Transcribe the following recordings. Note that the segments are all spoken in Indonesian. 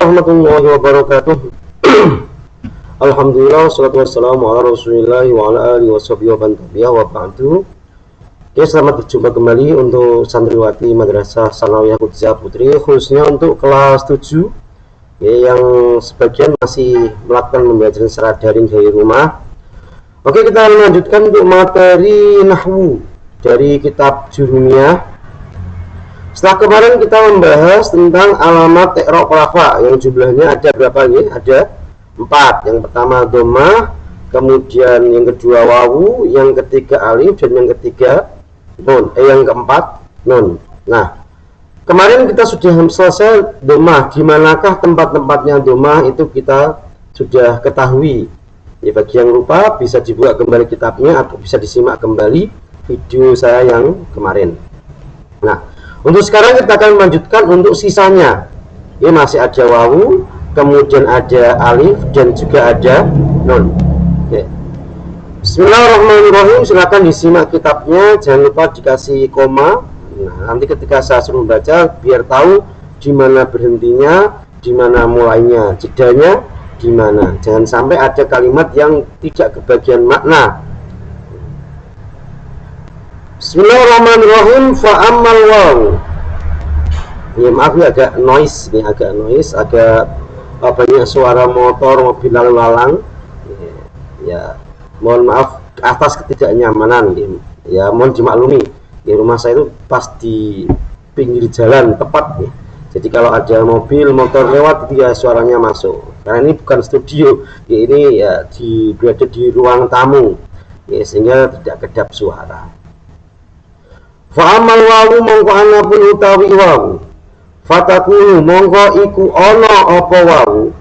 warahmatullahi wabarakatuh. Alhamdulillah, wassalatu wassalamu ala rasulillah wa ala alihi washabihi wa ba'du. Oke, selamat berjumpa kembali untuk santriwati Madrasah Sanawiyah Qudusiyah Putri, khususnya untuk kelas 7 ya, yang sebagian masih melakukan pembelajaran secara daring dari rumah. Oke, kita lanjutkan untuk materi nahwu dari kitab Jurumiyah. Setelah kemarin kita membahas tentang alamat i'rab rafa yang jumlahnya ada berapa nih? Ada 4. Yang pertama dhammah, kemudian yang kedua wawu, yang ketiga alif, dan yang ketiga nun. Yang keempat nun. Nah, kemarin kita sudah selesai dhammah. Gimanakah tempat-tempatnya dhammah itu kita sudah ketahui. Ya, bagi yang lupa bisa dibuka kembali kitabnya atau bisa disimak kembali video saya yang kemarin. Nah, untuk sekarang kita akan melanjutkan untuk sisanya. Ini masih ada wawu, kemudian ada alif, dan juga ada nun. Ya. Bismillahirrahmanirrahim. Silakan disimak kitabnya. Jangan lupa dikasih koma. Nah, nanti ketika saya suruh membaca, biar tahu di mana berhentinya, di mana mulainya, jedanya di mana. Jangan sampai ada kalimat yang tidak kebagian makna. Bismillahirrahmanirrahim. Fa'ammal wawu. Ya, maaf ya, agak noise nih, agak banyak suara motor, mobil lalu lalang. Ya, mohon maaf atas ketidaknyamanan. Ya, mohon dimaklumi. Di rumah saya itu pas di pinggir jalan tepat nih. Jadi kalau ada mobil motor lewat itu ya suaranya masuk. Karena ini bukan studio. Ya, ini ya berada di ruang tamu. Ya, sehingga tidak kedap suara. Fa'amal wawu mongko ana pun utawi wawu, fatakunu mongko iku ana apa wawu.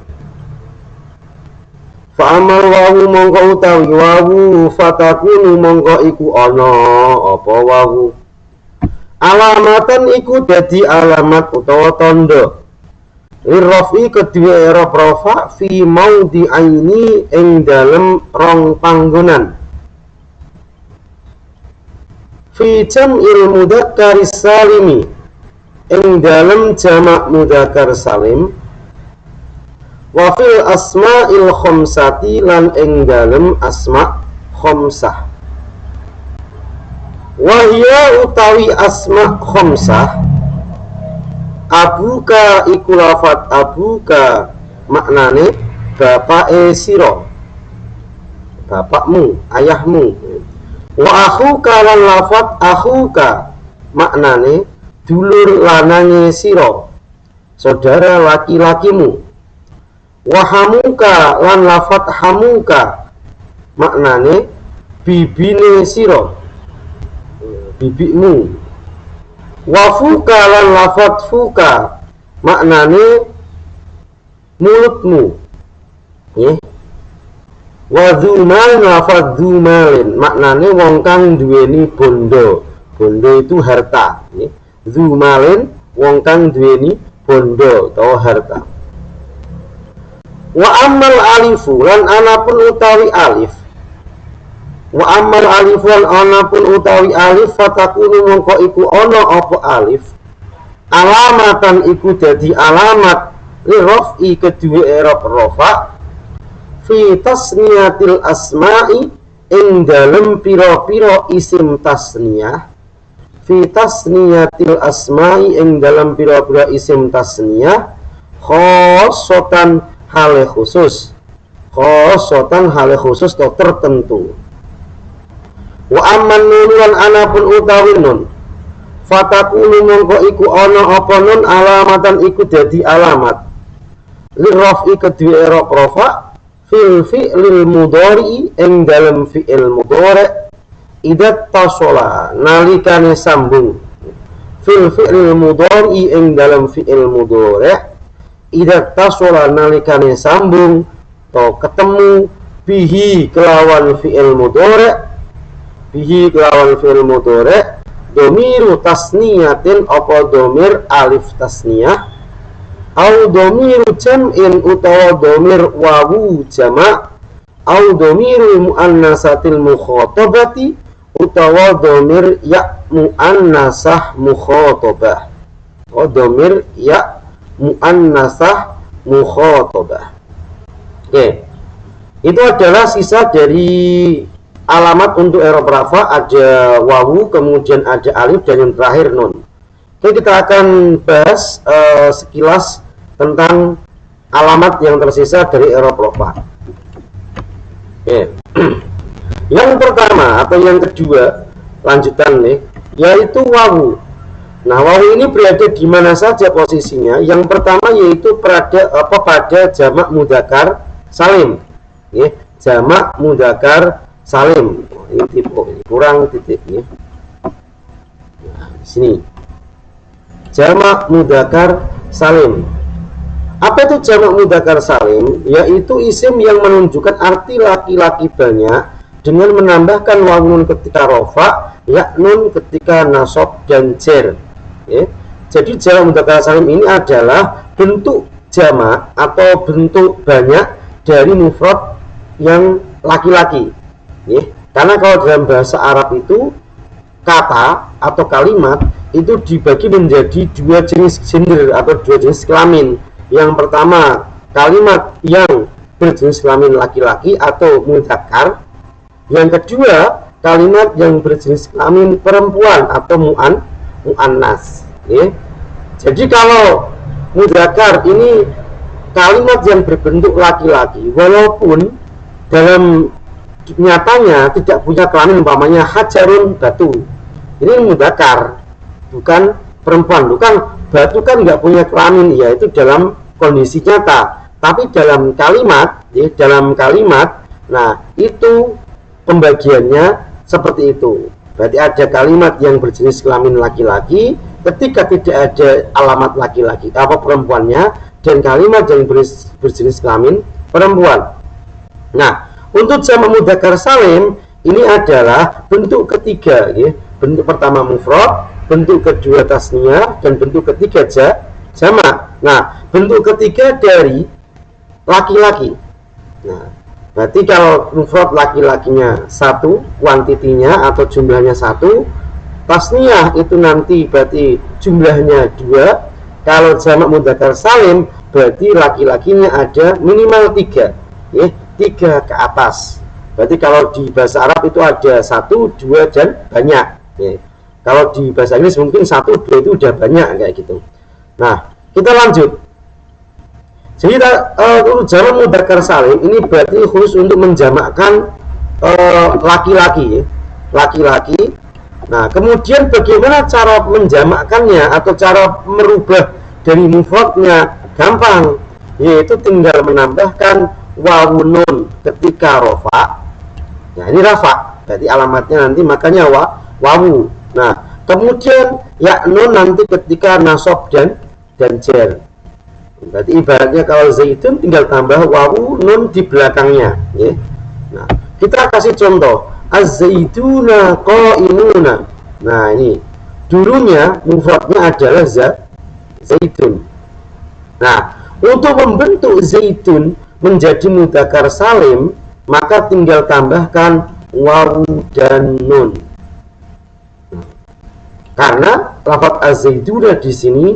Fa'amal wawu mongko utawi wawu, fatakunu mongko iku ana apa wawu. Alamatan iku dadi alamat utawa tanda lirrafi kedua i'rab rafa fi maudhi'aini ing dalem rong panggonan. Fi jam'il mudzakkar salimi ing dalem jamak mudzakkar salim, wa fil asma'il khamsati lan ing dalem asma' khamsah. Wa hiya utawi asma' khamsah, abuka iku lafat abuka maknane bapake sira, bapakmu, ayahmu. Wa akhuka lan lafat akhuka maknane dulur lanange sira, saudara laki-lakimu. Wa hamuka lan lafat hamuka maknane bibine sira, bibikmu. Wa fuka lan lafat fuka maknane mulutmu. Nggih. Wa dzumal lafadz dzumalin maknane wong kang duweni bondo. Bondo itu harta, nggih. Dzumalin wong kang duweni bondo utawa harta. Wa ammal alifu lan ana pun utawi alif. Wa ammal alifu lan ana pun utawi alif, fatakunu mongko iku ana apa alif. Alamatan iku dadi alamat li raf'i kedua i'rab rafa fi tasniyatil asma'i ing dalem pira-pira isim tasniyah. Fi tasniyatil asma'i ing dalem pira-pira isim tasniyah khosotan hale khusus. Khosotan hale khusus atau tertentu. Wa amman nun lan ana pun utawi nun, fatakunu mongko iku ana apa nun alamatan iku dadi alamat li raf'i kedua i'rab rafa fil fi'lil mudhari ing dalem fi'il mudhari idat tasola nalikane sambung. Fil fi'lil mudhari ing dalem fi'il mudhari idat tasola nalikane sambung atau ketemu bihi kelawan fi'il mudhari, bihi kelawan fi'il mudhari domiru tasniyatin apa domir alif tasniyah, au domiru jam'in utawa domir wawu jama', au domiru muannasatil mukhatabati utawa domir ya muannasah mukhatabah. Oh, domir ya muannasah mukhatabah. Oke. Itu adalah sisa dari alamat untuk i'rab rafa. Ada wawu, kemudian ada alif, dan yang terakhir nun. Oke, kita akan bahas sekilas tentang alamat yang tersisa dari i'rab rafa. Oke. Yang pertama atau yang kedua, lanjutan nih, yaitu wawu. Nah, wawu ini berada di mana saja posisinya? Yang pertama yaitu pada jamak mudzakkar salim. Ya, jamak mudzakkar salim. Ini tipe kurang titik ya. Nah, di sini. Jamak mudzakkar salim. Apa itu jamak mudzakkar salim? Yaitu isim yang menunjukkan arti laki-laki banyak dengan menambahkan wawu nun ketika rofa, ya nun ketika nasab dan jer. Ya. Jadi jamak mudzakkar salim ini adalah bentuk jamak atau bentuk banyak dari mufrad yang laki-laki. Ya. Karena kalau dalam bahasa Arab itu kata atau kalimat itu dibagi menjadi dua jenis gender atau dua jenis kelamin. Yang pertama kalimat yang berjenis kelamin laki-laki atau mudzakkar. Yang kedua, kalimat yang berjenis kelamin perempuan atau mu'annas. Ya. Jadi kalau mudzakkar ini kalimat yang berbentuk laki-laki, walaupun dalam nyatanya tidak punya kelamin, umpamanya hajarun, batu. Ini mudzakkar, bukan perempuan. Bukan batu kan nggak punya kelamin, ya itu dalam kondisi nyata. Tapi dalam kalimat, ya, nah itu pembagiannya seperti itu. Berarti ada kalimat yang berjenis kelamin laki-laki ketika tidak ada alamat laki-laki apa perempuannya, dan kalimat yang berjenis kelamin perempuan. Nah, untuk jamak mudzakkar salim ini adalah bentuk ketiga, ya. Bentuk pertama mufrad, bentuk kedua tasniyah, dan bentuk ketiga jamak. Nah, bentuk ketiga dari laki-laki. Nah, berarti kalau mufrad laki-lakinya satu, kuantitinya atau jumlahnya satu, tasniyah itu nanti berarti jumlahnya dua. Kalau jamak mudzakkar salim berarti laki-lakinya ada minimal tiga, ya, tiga ke atas. Berarti kalau di bahasa Arab itu ada satu, dua, dan banyak. Ya. Kalau di bahasa Inggris mungkin satu, dua itu udah banyak kayak gitu. Nah, kita lanjut. Jadi jamak mudzakkar salim ini berarti khusus untuk menjamakkan laki-laki, laki-laki. Nah, kemudian bagaimana cara menjamakkannya atau cara merubah dari mufradnya? Gampang, yaitu tinggal menambahkan wawu nun ketika rofa. Nah, ini rafa, berarti alamatnya nanti makanya wawu. Nah, kemudian ya nun nanti ketika nasab dan jer. Berarti ibaratnya kalau zaitun tinggal tambah wawu nun di belakangnya, ya. Nah, kita kasih contoh az-zaituna qa'imuna. Nah, ini dulunya mufradnya adalah zaitun. Nah, untuk membentuk zaitun menjadi mudzakkar salim, maka tinggal tambahkan wawu dan nun. Karena lafaz az-zaituna di sini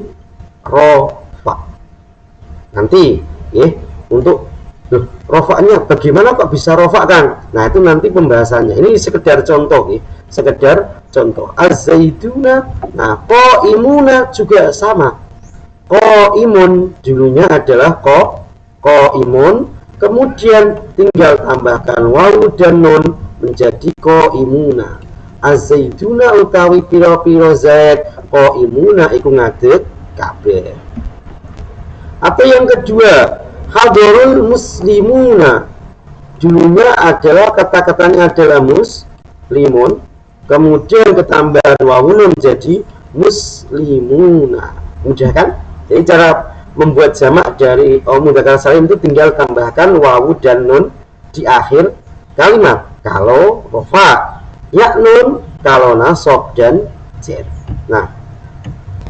rofa. Nanti ya, untuk rofaknya bagaimana kok bisa rofak kan? Nah, itu nanti pembahasannya. Ini sekedar contoh ya, sekedar contoh. Az-zaituna, nah qaimuna juga sama. Qaimun dulunya adalah qaimun, kemudian tinggal tambahkan wawu dan nun menjadi qaimuna. Az-zaituna utawi piro-piro zaid, qaimuna iku ngadeg kabeh. Atau yang kedua, hadarul muslimuna. Dulunya adalah kata-katanya adalah muslimun, kemudian ketambahan wawu menjadi muslimuna. Mudah kan? Jadi cara membuat jamak dari mudzakkar salim itu tinggal tambahkan wawu dan nun di akhir kalimat. Kalau rofa, ya nun, kalau nasab dan jer. Nah,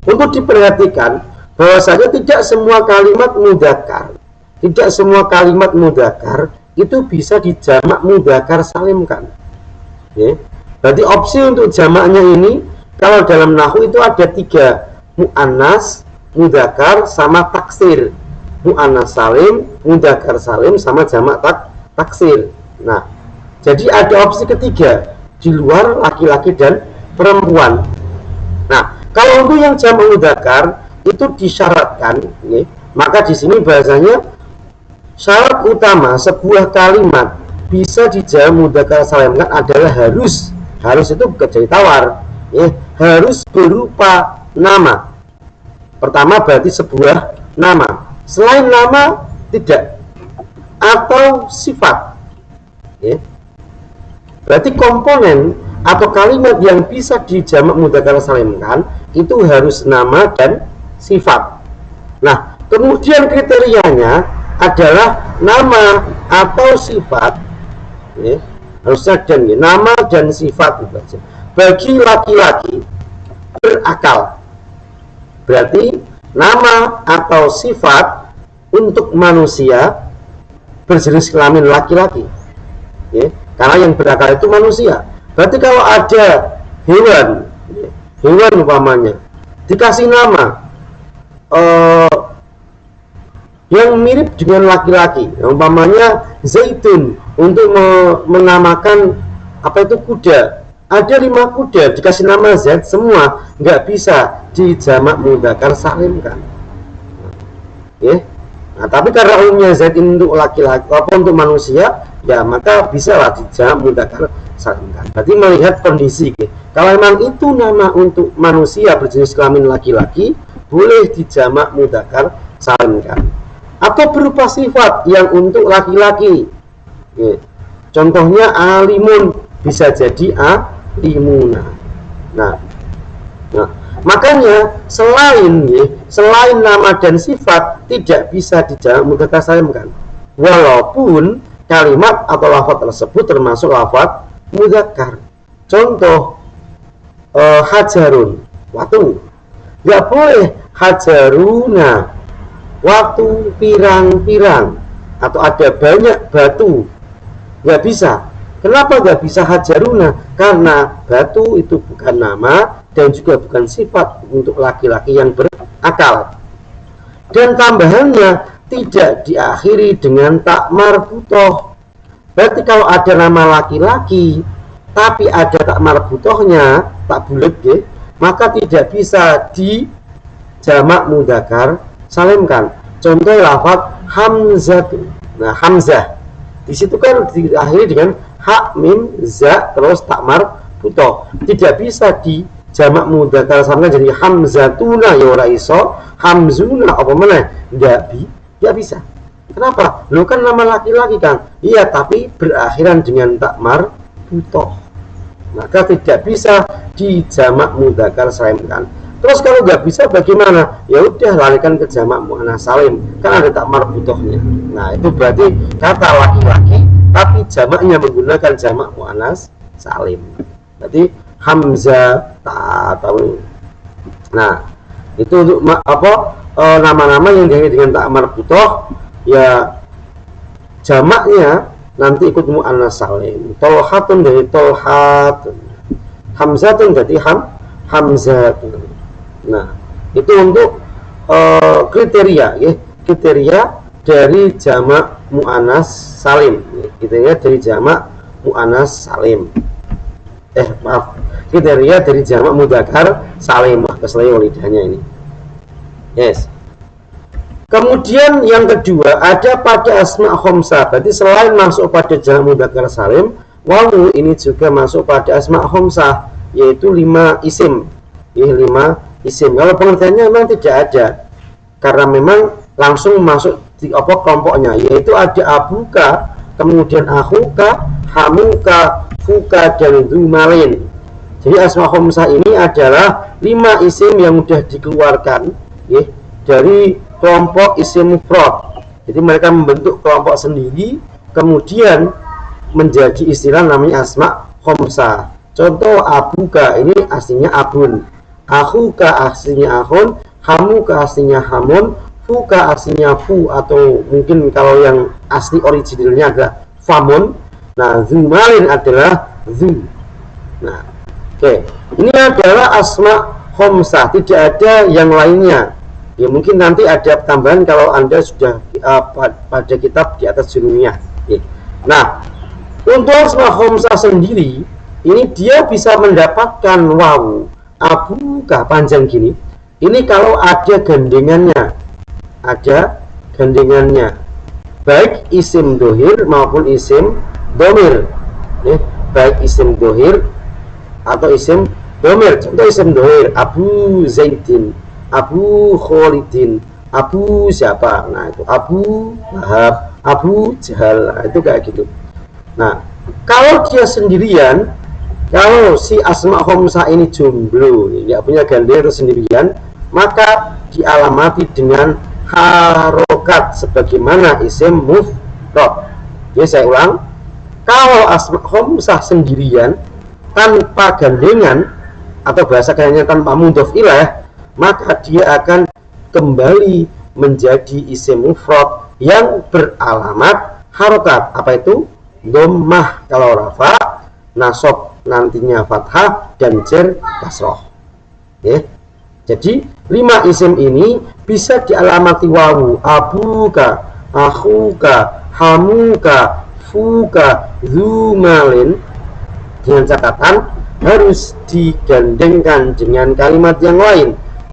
untuk diperhatikan bahwasanya tidak semua kalimat mudzakkar itu bisa dijamak mudzakkar salimkan. Ya. Berarti opsi untuk jamaknya ini kalau dalam nahwu itu ada tiga, muannas, mudzakkar, sama taksir. muannas salim, mudzakkar salim, sama jamak taksir. Nah, jadi ada opsi ketiga di luar laki-laki dan perempuan. Nah, kalau untuk yang jamak mudzakkar itu disyaratkan, ya, maka di sini bahasanya syarat utama sebuah kalimat bisa dijamak mudzakkar salimkan adalah harus itu bukan jadi tawar, ya, harus berupa nama. Pertama berarti sebuah nama, selain nama tidak, atau sifat, ya. Berarti komponen atau kalimat yang bisa dijamak mudzakkar salimkan itu harus nama dan sifat. Nah, kemudian kriterianya adalah nama atau sifat, ya, harusnya dan, ya, nama dan sifat itu. Bagi laki-laki berakal, berarti nama atau sifat untuk manusia berjenis kelamin laki-laki, ya, karena yang berakal itu manusia. Berarti kalau ada hewan, ya, hewan umpamanya dikasih nama yang mirip dengan laki-laki, umpamanya zaitun, untuk menamakan apa itu kuda. Ada 5 kuda dikasih nama Z semua, nggak bisa dijamak mudzakkar salimkan, ya. Nah, tapi karena umumnya Z ini untuk laki-laki ataupun untuk manusia, ya maka bisa lah dijamak mudzakkar salimkan. Berarti melihat kondisi, ya. Kalau memang itu nama untuk manusia berjenis kelamin laki-laki, boleh dijamak mudzakkar salimkan. Atau berupa sifat yang untuk laki-laki, ya. Contohnya alimun, bisa jadi alimuna. Nah, makanya selain nama dan sifat tidak bisa dijamak mudzakkar salimkan, walaupun kalimat atau lafaz tersebut termasuk lafaz mudzakkar. Contoh, hajarun, watu, nggak boleh hajaruna, waktu pirang-pirang, atau ada banyak batu, nggak bisa. Kenapa nggak bisa hajaruna? Karena batu itu bukan nama dan juga bukan sifat untuk laki-laki yang berakal. Dan tambahannya tidak diakhiri dengan tak marbutoh. Berarti kalau ada nama laki-laki tapi ada tak marbutohnya, tak bulat, ya, maka tidak bisa dijamak mudzakkar salimkan. Contoh lafaz hamzah. Nah, hamzah di situ kan diakhiri dengan hak, mim, za, terus tak marbutoh. Tidak bisa dijamak mudzakkar salimkan jadi hamzatuna, ya ora iso, hamzuna apa mana? Enggak bisa. Kenapa? Lu kan nama laki-laki kan? Iya, tapi berakhiran dengan tak marbutoh. Maka tidak bisa dijamak mudzakkar salimkan. Terus kalau nggak bisa bagaimana? Ya udah, larikan ke jamak muannas salim, kan ada tak marbutohnya. Nah, itu berarti kata laki-laki tapi jamaknya menggunakan jamak muannas salim. Berarti hamzah tahu. Nah, itu untuk nama-nama yang diakhiri dengan tak marbutoh, ya jamaknya nanti ikut muannas salim. Tolhatun dari tolhatun, hamzatun dari hamzatun. Nah, itu untuk kriteria, ya, kriteria dari jamak muannas salim, ya, kriteria dari jamak muannas salim. Kriteria dari jamak mudzakkar salim. Keselio lidahnya ini. Yes. Kemudian yang kedua ada pada asma khamsah. Berarti selain masuk pada jamak mudzakkar salim, wawu ini juga masuk pada asma khamsah, yaitu 5 isim. Ya, 5 isim. Kalau pengertiannya memang tidak ada, karena memang langsung masuk di kelompoknya, yaitu ada abuka, kemudian akhuka, hamuka, fuka, dan dumalin. Jadi asma khamsah ini adalah 5 isim yang sudah dikeluarkan, ya, dari kelompok isim mufrad. Jadi mereka membentuk kelompok sendiri, kemudian menjadi istilah namanya asma khamsah. Contoh, abuka ini aslinya abun, akhuka aslinya akhun, hamuka aslinya hamun, fuka aslinya fu, atau mungkin kalau yang asli originalnya adalah famun. Nah, zumalin adalah zu. Nah, oke. Ini adalah asma khamsah, tidak ada yang lainnya. Ya mungkin nanti ada tambahan kalau Anda sudah pada kitab di atas judulnya. Ya. Nah, untuk asma khamsah sendiri ini dia bisa mendapatkan wawu abuka panjang gini. Ini kalau ada gandengannya, baik isim dohir maupun isim domir. Ya, baik isim dohir atau isim domir. Contoh isim dohir Abu Zaidin, Abu Khalidin, Abu siapa? Nah itu Abu Lahab, Abu Jahal. Nah, itu kayak gitu. Nah kalau dia sendirian, kalau si asma khamsah ini jomblo, nggak punya gandengan sendirian, maka dialamati dengan harokat sebagaimana isim mufrad. Ya saya ulang, kalau asma khamsah sendirian tanpa gandengan atau bahasa kayaknya tanpa mudhof ilaih, maka dia akan kembali menjadi isim mufrad yang beralamat harokat. Apa itu? Dhammah kalau rafa, nasab nantinya fathah, dan jar kasroh. Ya. Jadi 5 isim ini bisa dialamati wawu abuka, akhuka, hamuka, fuka, zumalin, dengan catatan harus digandengkan dengan kalimat yang lain,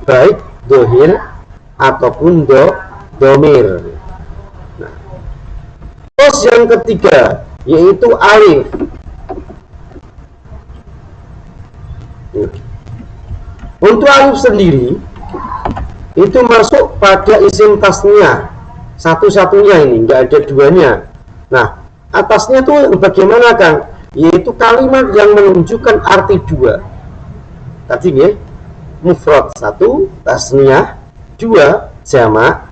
baik dohir ataupun domir. Nah, terus yang ketiga yaitu alif. Untuk alif sendiri itu masuk pada isim tasniyah satu-satunya, ini nggak ada duanya. Nah atasnya tuh bagaimana Kang? Yaitu kalimat yang menunjukkan arti dua. Tadi ya, mufrad 1, tasniyah 2, jamak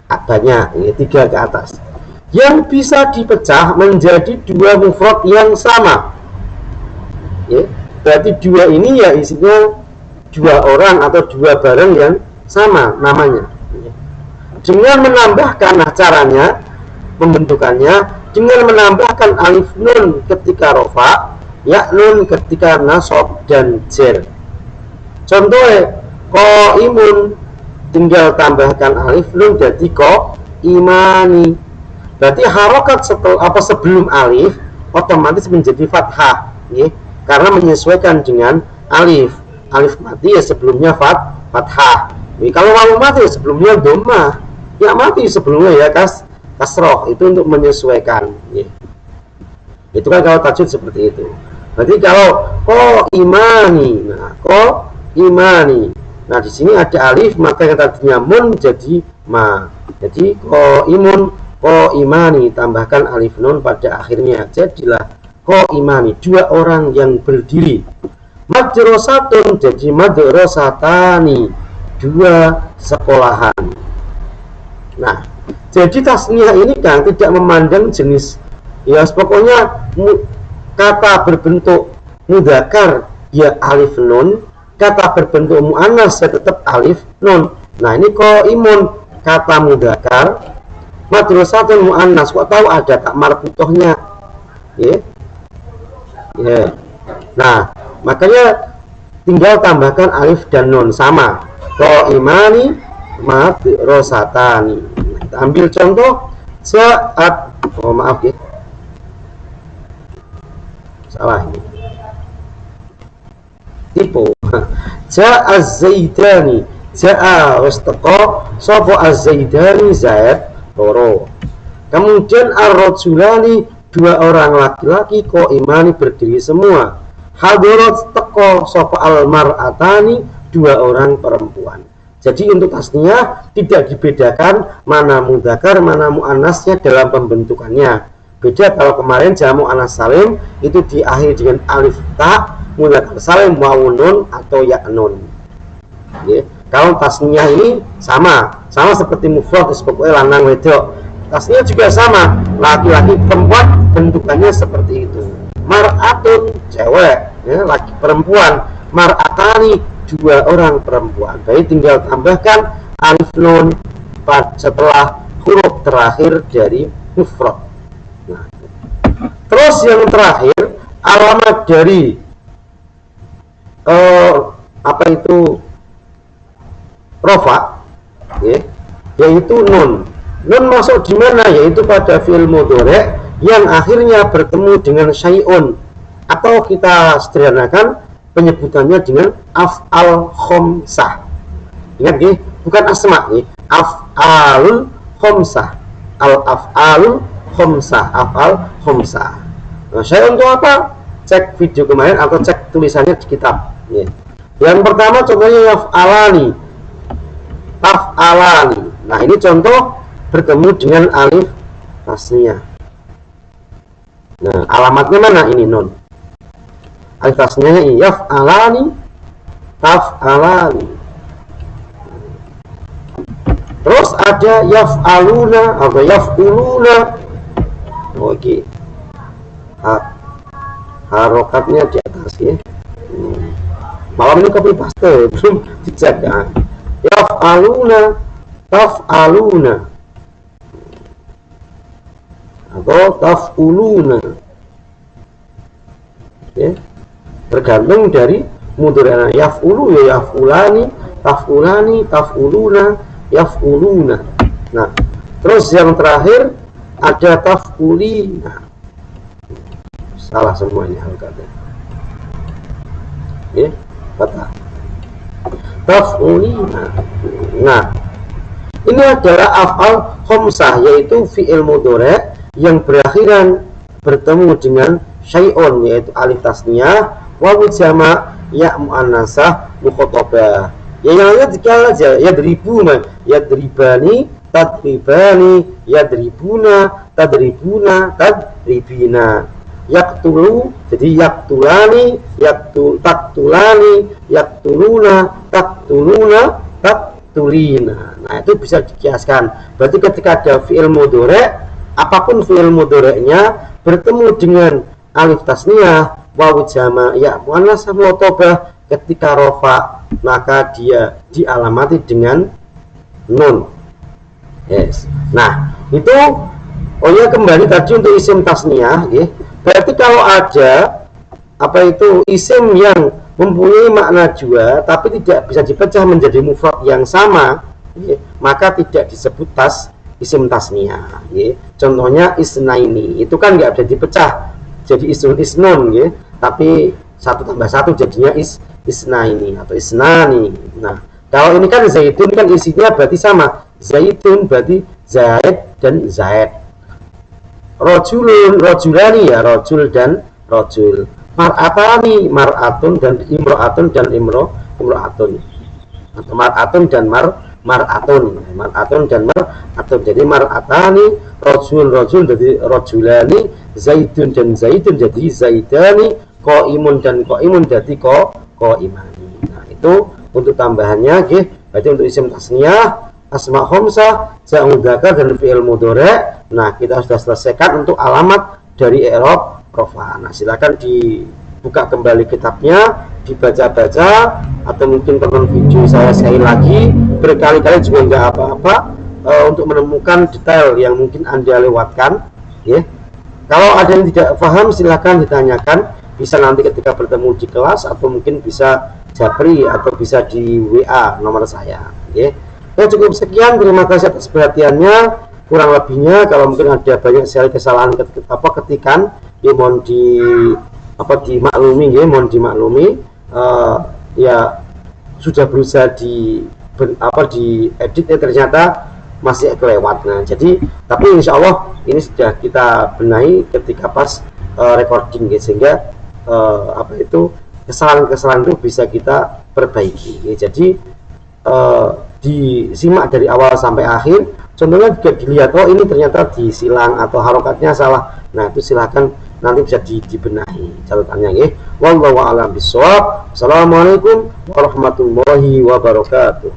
banyak, ya 3 ke atas, yang bisa dipecah menjadi 2 mufrad yang sama. Ya, berarti 2 ini ya isinya 2 orang atau 2 barang yang sama namanya. Dengan menambahkan, nah caranya pembentukannya dengan menambahkan alif nun ketika rofa, ya nun ketika nasab dan jar. Contohnya qaimun, tinggal tambahkan alif nun jadi imani. Berarti harokat sebelum alif otomatis menjadi fathah, ya, karena menyesuaikan dengan alif. Alif mati ya sebelumnya fathah. Jadi kalau wawu mati ya sebelumnya dhammah, ya mati sebelumnya ya kasroh, itu untuk menyesuaikan. Ya. Itu kan kalau tajwid seperti itu. Berarti kalau imani, nah imani, nah di sini ada alif maka yang tadinya mun jadi ma. Jadi imun imani tambahkan alif nun pada akhirnya, jadilah imani 2 orang yang berdiri. Madrasatun jadi madrasatani 2 sekolahan. Nah jadi tasniyah ini kan tidak memandang jenis, ya pokoknya kata berbentuk mudzakkar ya alif nun, kata berbentuk muannas ya tetap alif nun. Nah ini qaimun kata mudzakkar, madrasatun muannas, kok tahu ada tak marbutohnya, ya. Ya. Nah makanya tinggal tambahkan alif dan nun sama, qaimani madrasatani. Ambil contoh saat, maaf ya, salah ini, tipu. Ja'a az-zaidani, ja'a wastaqo sopo az-zaidani zaid loro. Kemudian ar-rajulani 2 orang laki-laki qaimani berdiri semua. Hadarat teko sopo al-mar'atani 2 orang perempuan. Jadi untuk tasniyah tidak dibedakan mana mudzakkar mana muannasnya dalam pembentukannya. Beda kalau kemarin jamu anas salim itu diakhiri dengan alif ta, mudzakkar salim wawu nun atau ya nun. Ya. Kalau tasniyah ini sama seperti mufrad, pokoknya lanang wedok. Tasniyah juga sama, laki-laki perempuan bentukannya seperti itu. Mar'atun cewek, ya, laki perempuan. Mar'atani 2 orang perempuan. Jadi tinggal tambahkan alif nun setelah huruf terakhir dari mufrad. Nah, terus yang terakhir alamat dari apa itu rofa, ya, yaitu nun. Nun masuk di mana? Yaitu pada fi'il mudhari' yang akhirnya bertemu dengan syai'un, atau kita sederhanakan penyebutannya dengan af'al khomsah. Ingat ya, bukan asma ya, af'alul khomsah, al-af'alul khomsah, af'al khomsah. Nah, syai'un itu apa? Cek video kemarin atau cek tulisannya di kitab ya. Yang pertama contohnya yaf'alani, taf'alani. Nah, ini contoh bertemu dengan alif tasniyah. Nah, alamatnya mana ini nun? Alif tasniyahnya ini yaf'alani, taf'alani. Terus ada yaf'aluna atau yaf'uluna. Oke. Harokatnya di atas ya. Malam ini copy paste belum dijaga. Yaf'aluna, taf'aluna, atau taf'uluna ya, tergantung dari mudhari'nya. Yaf'ulu ya yaf'ulani, taf'ulani, taf'uluna, yaf'uluna. Nah, terus yang terakhir ada taf'ulina. Salah semuanya harokatnya ya, patah. Taf'ulina. Nah, ini adalah af'al khomsah, yaitu fi'il mudhari' yang berakhiran bertemu dengan syai'un, yaitu alif tasniyah, wawu jama', ya muannasah, mukhatabah. Ya yang lainnya tiga aja, yadribuna, yadribani, tadribani, yadribuna, tadribuna, tadribina. Yaktulu, jadi yaktulani, taktulani, yaktuluna, taktuluna, taktulina. Nah, itu bisa dikiaskan. Berarti ketika ada fi'il mudhari', apapun fi'il mudhari'nya bertemu dengan alif tasniyah, wawu jama', ya muannasah mukhatabah, ketika rofa maka dia dialamati dengan nun. Yes. Nah, itu kembali tadi untuk isim tasniyah ya. Berarti kalau ada isim yang mempunyai makna jua tapi tidak bisa dipecah menjadi mufrad yang sama ya, maka tidak disebut isim tasniyah ya. Contohnya isnaini, itu kan nggak bisa dipecah jadi isnun ya, tapi 1 tambah 1 jadinya isnaini atau isnani. Nah, kalau ini kan zaitun, kan isinya berarti sama, zaitun berarti zaid dan zaid. Rojulun, rojulani ya, rojul dan rojul. Mar'atani, mar'atun dan imro'atun dan imro'atun. Atau mar'atun dan mar'atun. Mar'atun dan mar'atun. Jadi mar'atani, rojul jadi rojulani, zaitun dan zaitun jadi zaidani, qa'imun dan qa'imun jadi qa'imani. Nah, itu untuk tambahannya nggih. Berarti untuk isim tasniyah, asma khamsah, ja'u dzakar dan fi'il mudhari'. Nah, kita sudah selesaikan untuk alamat dari i'rab rafa. Nah, silakan dibuka kembali kitabnya, dibaca-baca, atau mungkin tonton video saya sekali lagi berkali-kali juga nggak apa-apa, untuk menemukan detail yang mungkin Anda lewatkan ya. Kalau ada yang tidak paham silakan ditanyakan, bisa nanti ketika bertemu di kelas, atau mungkin bisa japri atau bisa di WA nomor saya ya. Ya, cukup sekian, terima kasih atas perhatiannya. Kurang lebihnya kalau mungkin ada banyak sekali kesalahan ketikan ya, mohon dimaklumi ya, mohon dimaklumi. Ya sudah berusaha diedit ya, ternyata masih kelewat. Nah, jadi tapi insya Allah ini sudah kita benahi ketika pas recording ya, sehingga kesalahan-kesalahan itu bisa kita perbaiki ya. Jadi disimak dari awal sampai akhir. Contohnya juga dilihat, oh ini ternyata disilang atau harokatnya salah. Nah, itu silahkan nanti bisa dibenahi catatannya ya. Wallahu a'lam bishawab. Assalamualaikum warahmatullahi wabarakatuh.